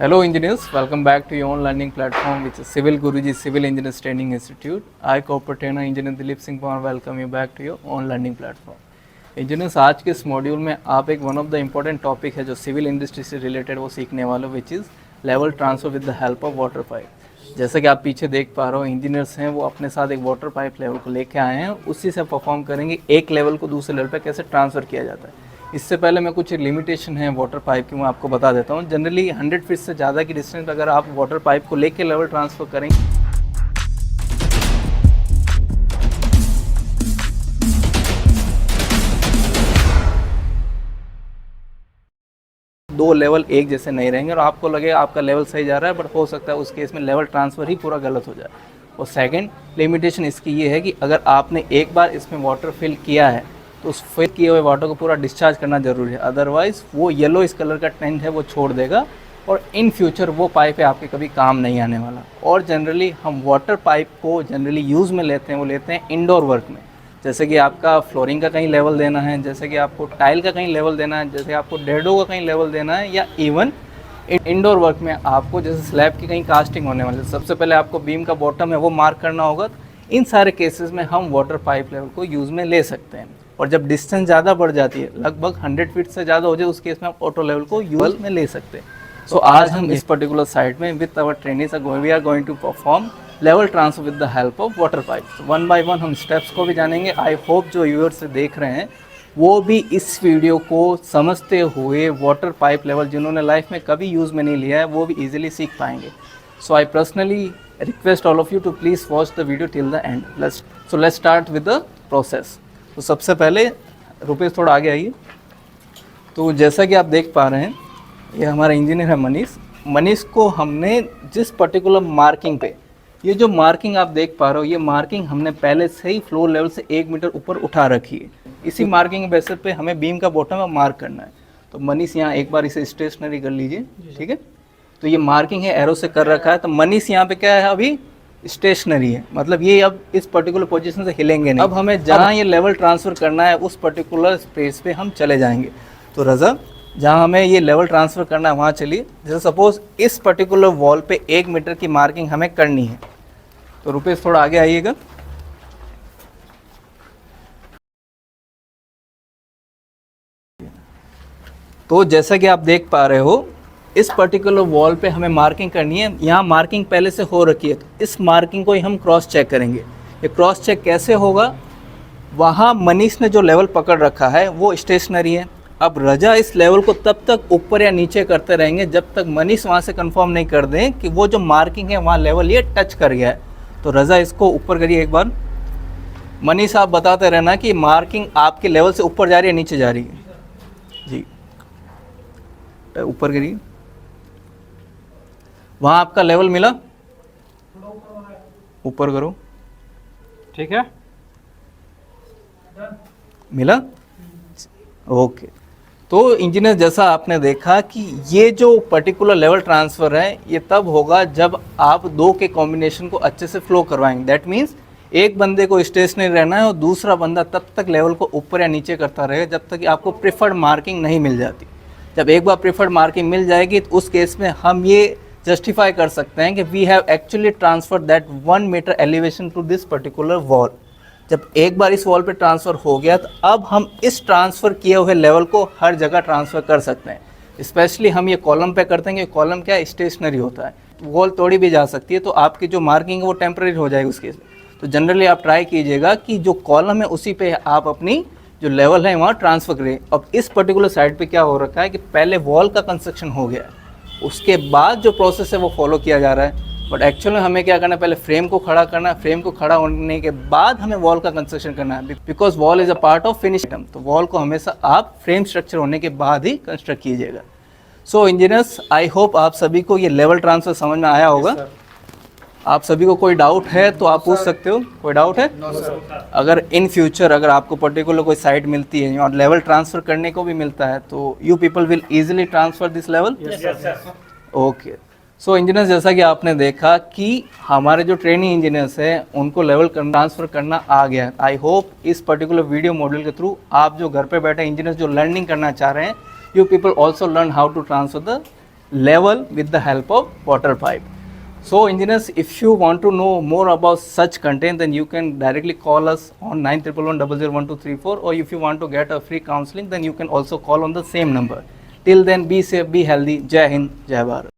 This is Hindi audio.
Hello engineers, welcome back to your own learning platform which is Civil Guruji Civil Engineers Training Institute. I corporate trainer engineer Dilip Singh Pawar welcome you back to your own learning platform. Engineers आज के इस मॉड्यूल में आप एक one of the important topic है जो सिविल इंडस्ट्री से रिलेटेड वो सीखने वाले which is level transfer with the help of water pipe. जैसे कि आप पीछे देख पा रहे हो इंजीनियर्स हैं वो अपने साथ एक वाटर पाइप लेवल को लेके आए हैं, उसी से परफॉर्म करेंगे एक लेवल को दूसरे लेवल पर कैसे ट्रांसफ़र किया जाता है। इससे पहले मैं कुछ लिमिटेशन है वाटर पाइप की मैं आपको बता देता हूँ। जनरली 100 फीट से ज़्यादा की डिस्टेंस अगर आप वाटर पाइप को लेके लेवल ट्रांसफ़र करेंगे दो लेवल एक जैसे नहीं रहेंगे और आपको लगेगा आपका लेवल सही जा रहा है, बट हो सकता है उस केस में लेवल ट्रांसफ़र ही पूरा गलत हो जाए। और सेकंड लिमिटेशन इसकी ये है कि अगर आपने एक बार इसमें वाटर फिल किया है तो उस फिल किए हुए वाटर को पूरा डिस्चार्ज करना ज़रूरी है, अदरवाइज़ वो येलो इस कलर का टेंट है वो छोड़ देगा और इन फ्यूचर वो पाइप है आपके कभी काम नहीं आने वाला। और जनरली हम वाटर पाइप को जनरली यूज़ में लेते हैं, वो लेते हैं इंडोर वर्क में, जैसे कि आपका फ्लोरिंग का कहीं लेवल देना है, जैसे कि आपको टाइल का कहीं लेवल देना है, जैसे आपको डेडो का कहीं लेवल देना है, या इवन इंडोर वर्क में आपको जैसे स्लैब की कहीं कास्टिंग होने वाली है, सबसे पहले आपको बीम का बॉटम है वो मार्क करना होगा। इन सारे केसेस में हम वाटर पाइप लेवल को यूज़ में ले सकते हैं। और जब डिस्टेंस ज़्यादा बढ़ जाती है, लगभग 100 फीट से ज़्यादा हो जाए, उस केस में आप ऑटो लेवल को यूज़ में ले सकते हैं। सो आज हम इस पर्टिकुलर साइट में with our trainings we are going to perform level transfer with the help of water pipe. One by one हम स्टेप्स को भी जानेंगे। आई होप जो व्यूअर्स से देख रहे हैं वो भी इस वीडियो को समझते हुए वाटर पाइप लेवल जिन्होंने लाइफ में कभी यूज़ में नहीं लिया है वो भी इजीली सीख पाएंगे। So I personally request all of you to please watch the video till the end. Let's start with the process. तो सबसे पहले रुपेश थोड़ा आगे आइए। तो जैसा कि आप देख पा रहे हैं ये हमारा इंजीनियर है मनीष को हमने जिस पर्टिकुलर मार्किंग पे, ये जो मार्किंग आप देख पा रहे हो ये मार्किंग हमने पहले से ही फ्लोर लेवल से 1 मीटर ऊपर उठा रखी है। इसी मार्किंग बेसिस पे हमें बीम का बॉटम में मार्क करना है। तो मनीष यहाँ एक बार इसे स्टेशनरी कर लीजिए, ठीक है। तो ये मार्किंग है एरो से कर रखा है। तो मनीष यहाँ पे क्या है अभी स्टेशनरी है, मतलब ये अब इस पर्टिकुलर पोजीशन से हिलेंगे नहीं। अब हमें जहाँ ये लेवल ट्रांसफ़र करना है उस पर्टिकुलर स्पेस पे हम चले जाएंगे। तो रज़ा जहाँ हमें ये लेवल ट्रांसफ़र करना है वहाँ चलिए। जैसे सपोज़ इस पर्टिकुलर वॉल पे 1 मीटर की मार्किंग हमें करनी है। तो रुपेश थोड़ा आगे आइएगा। तो जैसा कि आप देख पा रहे हो इस पर्टिकुलर वॉल पे हमें मार्किंग करनी है। यहाँ मार्किंग पहले से हो रखी है, तो इस मार्किंग को ही हम क्रॉस चेक करेंगे। ये क्रॉस चेक कैसे होगा, वहाँ मनीष ने जो लेवल पकड़ रखा है वो स्टेशनरी है। अब रजा इस लेवल को तब तक ऊपर या नीचे करते रहेंगे जब तक मनीष वहाँ से कंफर्म नहीं कर दें कि वो जो मार्किंग है वहाँ लेवल ये टच कर गया है। तो रजा इसको ऊपर करिए एक बार। मनीष आप बताते रहना कि मार्किंग आपके लेवल से ऊपर जा रही है नीचे जा रही है। जी ऊपर करिए। वहाँ आपका लेवल मिला, ऊपर करो, ठीक है, मिला, ओके। तो इंजीनियर जैसा आपने देखा कि ये जो पर्टिकुलर लेवल ट्रांसफ़र है ये तब होगा जब आप दो के कॉम्बिनेशन को अच्छे से फ्लो करवाएंगे। दैट मीन्स एक बंदे को स्टेशनरी रहना है और दूसरा बंदा तब तक लेवल को ऊपर या नीचे करता रहेगा जब तक कि आपको प्रेफर्ड मार्किंग नहीं मिल जाती। जब एक बार प्रेफर्ड मार्किंग मिल जाएगी तो उस केस में हम ये जस्टिफाई कर सकते हैं कि we have actually transfer that 1 meter elevation to this particular wall. जब एक बार इस वॉल पे ट्रांसफ़र हो गया तो अब हम इस ट्रांसफ़र किए हुए लेवल को हर जगह ट्रांसफ़र कर सकते हैं। स्पेशली हम ये कॉलम पे करते हैं कि कॉलम क्या है स्टेशनरी होता है, वॉल तोड़ी भी जा सकती है, तो आपकी जो मार्किंग है वो टेम्परेरी हो जाएगी उस केस में। तो जनरली आप ट्राई कीजिएगा कि जो कॉलम है उसी पे आप अपनी जो लेवल है वहाँ ट्रांसफ़र करें। अब इस पर्टिकुलर साइड पे क्या हो रखा है कि पहले वॉल का कंस्ट्रक्शन हो गया है, उसके बाद जो प्रोसेस है वो फॉलो किया जा रहा है। बट एक्चुअल में हमें क्या करना है, पहले फ्रेम को खड़ा करना है, फ्रेम को खड़ा होने के बाद हमें वॉल का कंस्ट्रक्शन करना है, because wall is a part of finish item. तो वॉल को हमेशा आप फ्रेम स्ट्रक्चर होने के बाद ही कंस्ट्रक्ट कीजिएगा। सो इंजीनियर्स आई होप आप सभी को ये लेवल ट्रांसफ़र समझ में आया होगा। आप सभी को कोई डाउट है तो आप पूछ सकते हो। कोई डाउट है? अगर इन फ्यूचर अगर आपको पर्टिकुलर कोई साइट मिलती है और लेवल ट्रांसफ़र करने को भी मिलता है तो you people will easily transfer this level. Okay. So engineers जैसा कि आपने देखा कि हमारे जो ट्रेनिंग इंजीनियर्स हैं उनको लेवल ट्रांसफ़र करना आ गया है। आई होप इस पर्टिकुलर वीडियो मॉड्यूल के थ्रू आप जो घर पे बैठे इंजीनियर्स जो लर्निंग करना चाह रहे हैं, you people also learn how to transfer the level with the help of water pipe. So engineers, if you want to know more about such content, then you can directly call us on 9111001234, or if you want to get a free counseling, then you can also call on the same number. Till then, be safe, be healthy. Jai Hind, Jai Bharat.